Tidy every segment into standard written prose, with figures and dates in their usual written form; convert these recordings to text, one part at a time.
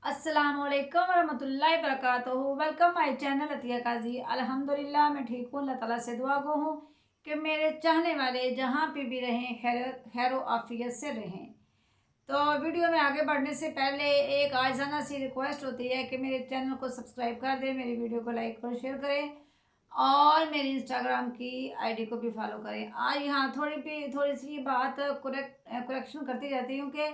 अस्सलामुअलैकुम वरहमतुल्लाहि वबरकातुहू। Welcome my channel Atiya काजी। अल्हम्दुलिल्लाह मैं ठीक हूँ। अल्लाह ताला से दुआ गो हूँ कि मेरे चाहने वाले जहाँ पे भी रहें खैर आफियत से रहें। तो वीडियो में आगे बढ़ने से पहले एक आजाना सी रिक्वेस्ट होती है कि मेरे चैनल को सब्सक्राइब कर दें, मेरी वीडियो को लाइक और शेयर करें और मेरी इंस्टाग्राम की आईडी को भी फॉलो करें। आज यहाँ थोड़ी सी बात करेक्शन करती रहती हूँ कि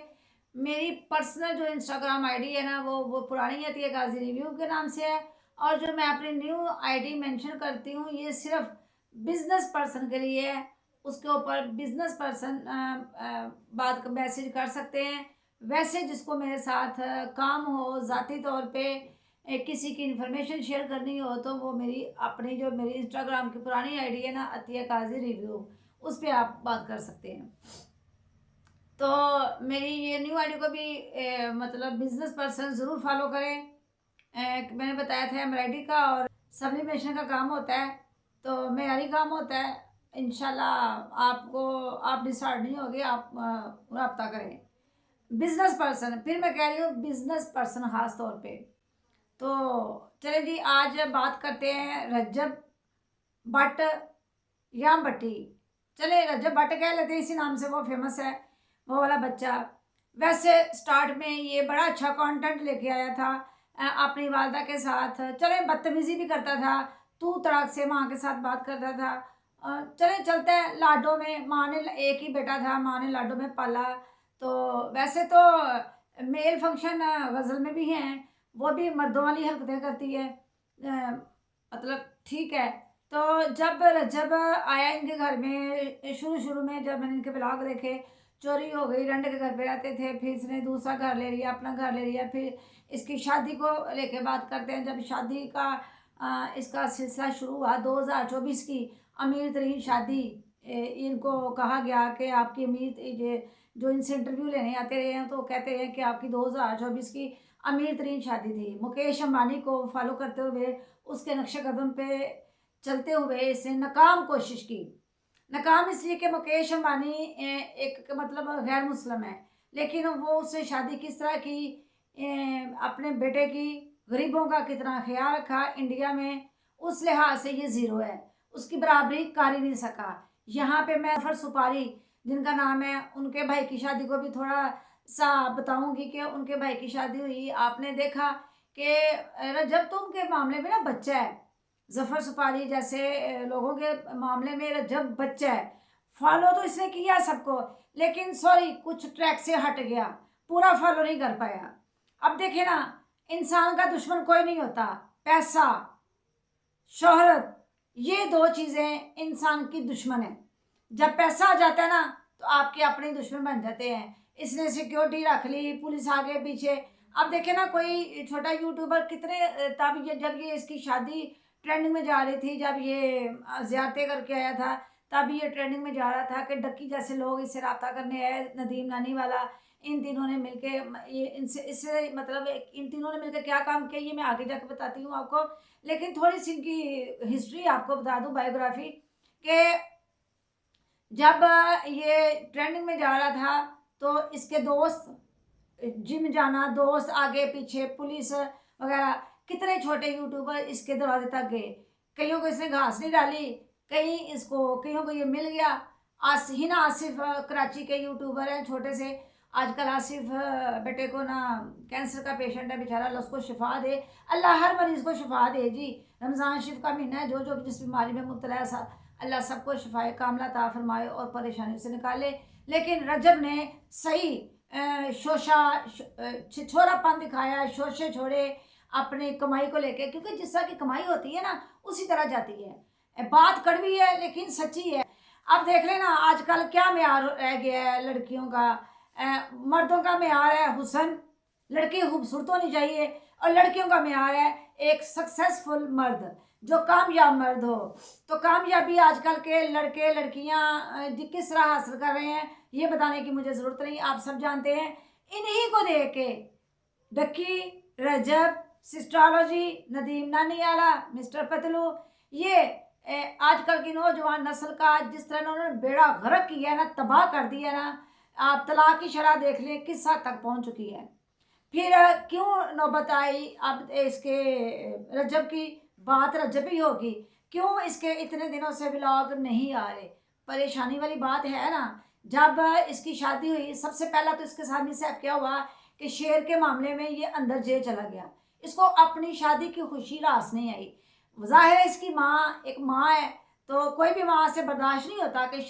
मेरी पर्सनल जो इंस्टाग्राम आईडी है ना वो पुरानी अतिया गाजी रिव्यू के नाम से है, और जो मैं अपनी न्यू आईडी मेंशन करती हूँ ये सिर्फ बिजनेस पर्सन के लिए है। उसके ऊपर बिजनेस पर्सन बात मैसेज कर सकते हैं। वैसे जिसको मेरे साथ काम हो, ज़ाती तौर पे किसी की इन्फॉर्मेशन शेयर करनी हो, तो वो मेरी इंस्टाग्राम की पुरानी आईडी है ना अतिया काजी रिव्यू, उस पर आप बात कर सकते हैं। तो मेरी ये न्यू आईडी को भी मतलब बिजनेस पर्सन ज़रूर फॉलो करें। मैंने बताया था एम्ब्रॉयडरी का और सब्लिमेशन का काम होता है, तो मेयारी काम होता है। इंशाल्लाह आप डिसाइड नहीं होगे, आप रब्ता करें। बिजनेस पर्सन, फिर मैं कह रही हूँ बिजनेस पर्सन ख़ास तौर पे। तो चले जी, आज बात करते हैं रजब भट्ट या भट्टी। चले रजब भट्ट कह लेते हैं, इसी नाम से वो फेमस है, वो वाला बच्चा। वैसे स्टार्ट में ये बड़ा अच्छा कंटेंट लेके आया था अपनी वालदा के साथ। चले बदतमीज़ी भी करता था, तू तड़ाक से माँ के साथ बात करता था। चले चलते हैं लाडो में, माँ ने एक ही बेटा था, माँ ने लाडो में पाला। तो वैसे तो मेल फंक्शन गज़ल में भी हैं, वो भी मर्दों वाली हरकतें करती है, मतलब ठीक है। तो जब आया इनके घर में, शुरू में जब मैंने इनके ब्लॉग देखे, चोरी हो गई, रेंट के घर पे रहते थे, फिर इसने दूसरा घर ले लिया, अपना घर ले लिया। फिर इसकी शादी को लेके बात करते हैं। जब शादी का इसका सिलसिला शुरू हुआ 2024 की अमीर तरीन शादी, इनको कहा गया कि आपकी जो इनसे इंटरव्यू लेने आते रहे हैं तो कहते हैं कि आपकी 2024 की अमीर तरीन शादी थी। मुकेश अंबानी को फॉलो करते हुए, उसके नक्शे कदम पे चलते हुए इसने नाकाम कोशिश की। नाकाम इसलिए कि मुकेश अंबानी एक मतलब गैर मुस्लिम है, लेकिन वो उससे शादी किस तरह की, अपने बेटे की, गरीबों का कितना ख्याल रखा इंडिया में, उस लिहाज से ये ज़ीरो है, उसकी बराबरी कर ही नहीं सका। यहाँ पे मैं जफर सुपारी जिनका नाम है, उनके भाई की शादी को भी थोड़ा सा बताऊंगी कि उनके भाई की शादी हुई। आपने देखा कि जब तो उनके मामले में ना बच्चा है, जफर सुपारी जैसे लोगों के मामले में जब बच्चा है, फॉलो तो इसने किया सबको, लेकिन सॉरी कुछ ट्रैक से हट गया, पूरा फॉलो नहीं कर पाया। अब देखे ना, इंसान का दुश्मन कोई नहीं होता, पैसा शोहरत, ये दो चीज़ें इंसान की दुश्मन है। जब पैसा आ जाता है ना तो आपके अपने दुश्मन बन जाते हैं। इसने सिक्योरिटी रख ली, पुलिस आगे पीछे। अब देखे ना, कोई छोटा यूट्यूबर कितने तब जब ये इसकी शादी ट्रेंडिंग में जा रही थी, जब ये ज़ियारतें करके आया था, तब ये ट्रेंडिंग में जा रहा था कि डक्की जैसे लोग इससे रब्ता करने आए, नदीम नानी वाला। इन तीनों ने मिलके ये इनसे इससे मतलब इन तीनों ने मिलकर क्या काम किया, ये मैं आगे जाकर बताती हूँ आपको। लेकिन थोड़ी सी इनकी हिस्ट्री आपको बता दूँ, बायोग्राफी, कि जब ये ट्रेंडिंग में जा रहा था तो इसके दोस्त, जिम जाना दोस्त, आगे पीछे पुलिस वगैरह, कितने छोटे यूट्यूबर इसके दरवाजे तक गए। कईयों को इसने घास नहीं डाली, कईयों को ये मिल गया। हिना आसिफ कराची के यूट्यूबर हैं छोटे से। आजकल आसिफ बेटे को ना कैंसर का पेशेंट है बेचारा, अल्लाह उसको शिफा दे, अल्लाह हर मरीज़ को शिफा दे जी। रमज़ान शरीफ का महीना है, जो जो जिस बीमारी में मुब्तला है अल्लाह सबको शिफाए कामला ता फरमाए और परेशानी से निकाले। लेकिन रजब ने सही छिछोरापन दिखाया, शोशे छोड़े अपनी कमाई को लेके, क्योंकि जिस तरह की कमाई होती है ना उसी तरह जाती है। बात कड़वी है लेकिन सच्ची है। अब देख लेना आजकल क्या मेयार रह गया है लड़कियों का। मर्दों का मेयार है हुस्न, लड़की खूबसूरत होनी चाहिए, और लड़कियों का मेयार है एक सक्सेसफुल मर्द, जो कामयाब मर्द हो। तो कामयाबी आजकल के लड़के लड़कियां किस तरह हासिल कर रहे हैं ये बताने की मुझे ज़रूरत नहीं, आप सब जानते हैं। इन्हीं को देख के डक्की, रजब, सिस्ट्रोलॉजी, नदीम नानीवाला, मिस्टर पतलू, ये आजकल की नौजवान नस्ल का जिस तरह उन्होंने बेड़ा गर्क किया है ना, तबाह कर दिया ना, आप तलाक की शरह देख लें किस हद तक पहुंच चुकी है। फिर क्यों नौबत आई अब इसके रजब की बात रजब ही होगी, क्यों इसके इतने दिनों से व्लॉग नहीं आ रहे। परेशानी वाली बात है ना। जब इसकी शादी हुई सबसे पहला तो इसके साथ मिसहैप क्या हुआ कि शेर के मामले में ये अंदर जेल चला गया। इसको अपनी शादी की खुशी रास नहीं आई। ज़ाहिर है इसकी माँ एक माँ है, तो कोई भी माँ से बर्दाश्त नहीं होता कि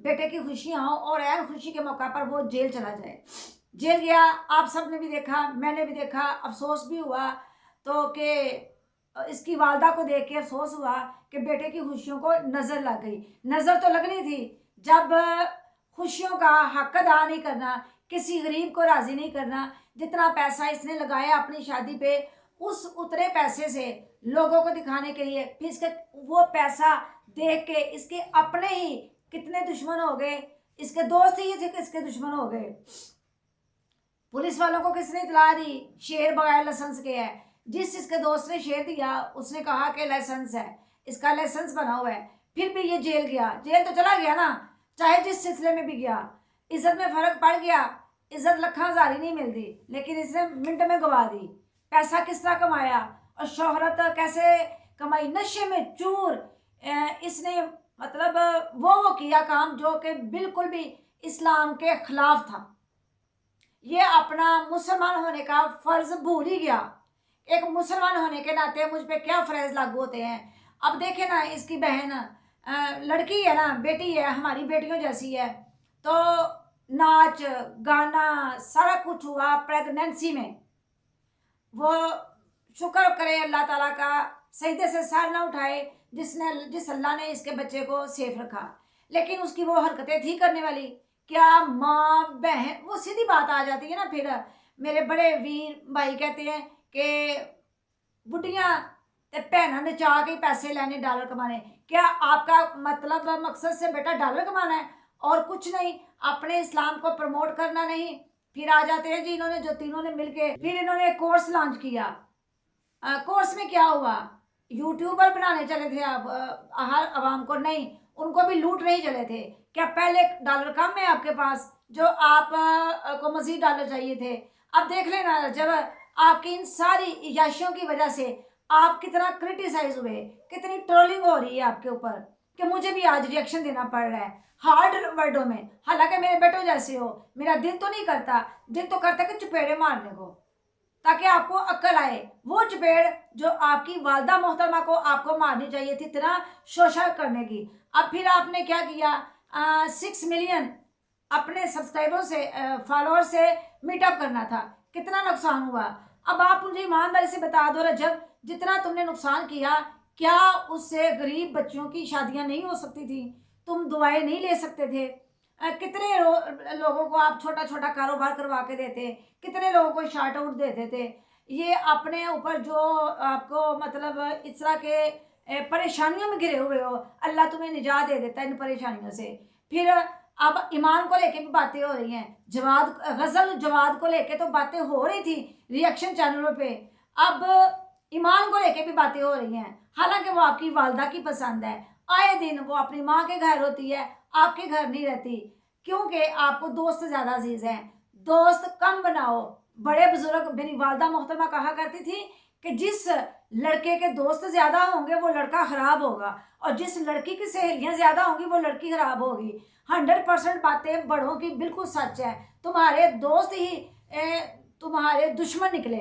बेटे की खुशियाँ हों और ऐन खुशी के मौका पर वो जेल चला जाए। जेल गया, आप सब ने भी देखा, मैंने भी देखा, अफसोस भी हुआ। तो कि इसकी वालदा को देख के अफसोस हुआ कि बेटे की खुशियों को नज़र लग गई। नज़र तो लगनी थी, जब खुशियों का हक अदा नहीं करना, किसी गरीब को राज़ी नहीं करना, जितना पैसा इसने लगाया अपनी शादी पे उस उतरे पैसे से लोगों को दिखाने के लिए, फिर इसके वो पैसा देख के इसके अपने ही कितने दुश्मन हो गए। इसके दोस्त ही थे कि इसके दुश्मन हो गए। पुलिस वालों को किसने इतला दी? शेर बगैर लाइसेंस के है। जिस इसके दोस्त ने शेर दिया उसने कहा कि लाइसेंस है, इसका लाइसेंस बना हुआ है। फिर भी ये जेल गया। जेल तो चला गया ना, चाहे जिस सिलसिले में भी गया। इज्जत में फ़र्क पड़ गया। इज्जत लखा हज़ारी नहीं मिलती, लेकिन इसने मिनट में गवा दी। पैसा किस तरह कमाया और शोहरत कैसे कमाई, नशे में चूर। इसने मतलब वो किया काम जो कि बिल्कुल भी इस्लाम के खिलाफ था। ये अपना मुसलमान होने का फ़र्ज़ भूल ही गया। एक मुसलमान होने के नाते मुझ पे क्या फ़र्ज़ लागू होते हैं। अब देखें ना, इसकी बहन लड़की है ना, बेटी है, हमारी बेटियों जैसी है, तो नाच गाना सारा कुछ हुआ प्रेगनेंसी में। वो शुक्र करे अल्लाह ताला का, सजदे से सर ना उठाए जिस अल्लाह ने इसके बच्चे को सेफ रखा। लेकिन उसकी वो हरकतें थी करने वाली। क्या माँ बहन, वो सीधी बात आ जाती है ना। फिर मेरे बड़े वीर भाई कहते हैं कि बुढ़ियाँ ते भैन नचा के पैसे लेने, डॉलर कमाने। क्या आपका मतलब मकसद से बेटा डॉलर कमाना है और कुछ नहीं, अपने इस्लाम को प्रमोट करना नहीं? फिर आ जाते हैं जी इन्होंने, जो तीनों ने मिलके फिर इन्होंने एक कोर्स लॉन्च किया। कोर्स में क्या हुआ? यूट्यूबर बनाने चले थे आप हर आवाम को? नहीं, उनको भी लूट रहे चले थे। क्या पहले डॉलर कम है आपके पास जो आप को मजीद डॉलर चाहिए थे? अब देख लेना, जब आपकी इन सारी याशियों की वजह से आप कितना क्रिटिसाइज हुए, कितनी ट्रोलिंग हो रही है आपके ऊपर, कि मुझे भी आज रिएक्शन देना पड़ रहा है हार्ड वर्डों में। हालांकि मेरे बेटों जैसे हो, मेरा दिल तो नहीं करता, दिल तो करता कि चपेड़े मारने को, ताकि आपको अक्ल आए। वो चपेड़ जो आपकी वालदा मोहतरमा को आपको मारनी चाहिए थी, इतना शोषा करने की। अब फिर आपने क्या किया? 6 मिलियन अपने सब्सक्राइबर से फॉलोअर से मीटअप करना था। कितना नुकसान हुआ? अब आप मुझे ईमानदारी से बता दो रजब, जितना तुमने नुकसान किया, क्या उससे गरीब बच्चों की शादियां नहीं हो सकती थी? तुम दुआएं नहीं ले सकते थे? कितने लोगों को आप छोटा छोटा कारोबार करवा के देते, कितने लोगों को शार्ट आउट देते थे। ये अपने ऊपर जो आपको मतलब इस तरह के परेशानियों में घिरे हुए हो, अल्लाह तुम्हें निजात दे देता है इन परेशानियों से। फिर अब ईमान को लेके भी बातें हो रही हैं। जवाद गज़ल जवाद को लेके तो बातें हो रही थी रिएक्शन चैनलों पे, अब ईमान को लेके भी बातें हो रही हैं। हालांकि वो आपकी वालदा की पसंद है। आए दिन वो अपनी माँ के घर होती है, आपके घर नहीं रहती, क्योंकि आपको दोस्त ज़्यादा अजीज़ हैं। दोस्त कम बनाओ। बड़े बुजुर्ग मेरी वालदा मोहतरमा कहा करती थी कि जिस लड़के के दोस्त ज़्यादा होंगे वो लड़का ख़राब होगा, और जिस लड़की की सहेलियाँ ज़्यादा होंगी वो लड़की ख़राब होगी। 100% बातें बड़ों की बिल्कुल सच है। तुम्हारे दोस्त ही तुम्हारे दुश्मन निकले।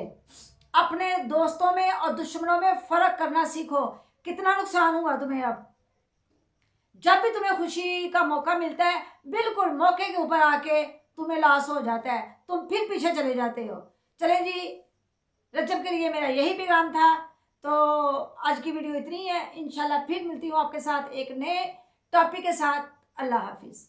अपने दोस्तों में और दुश्मनों में फ़र्क करना सीखो। कितना नुकसान हुआ तुम्हें। अब जब भी तुम्हें खुशी का मौका मिलता है, बिल्कुल मौके के ऊपर आके तुम्हें लॉस हो जाता है, तुम फिर पीछे चले जाते हो। चले जी, रजब के लिए मेरा यही पैगाम था। तो आज की वीडियो इतनी है। इंशाल्लाह फिर मिलती हूँ आपके साथ एक नए टॉपिक के साथ। अल्लाह हाफिज़।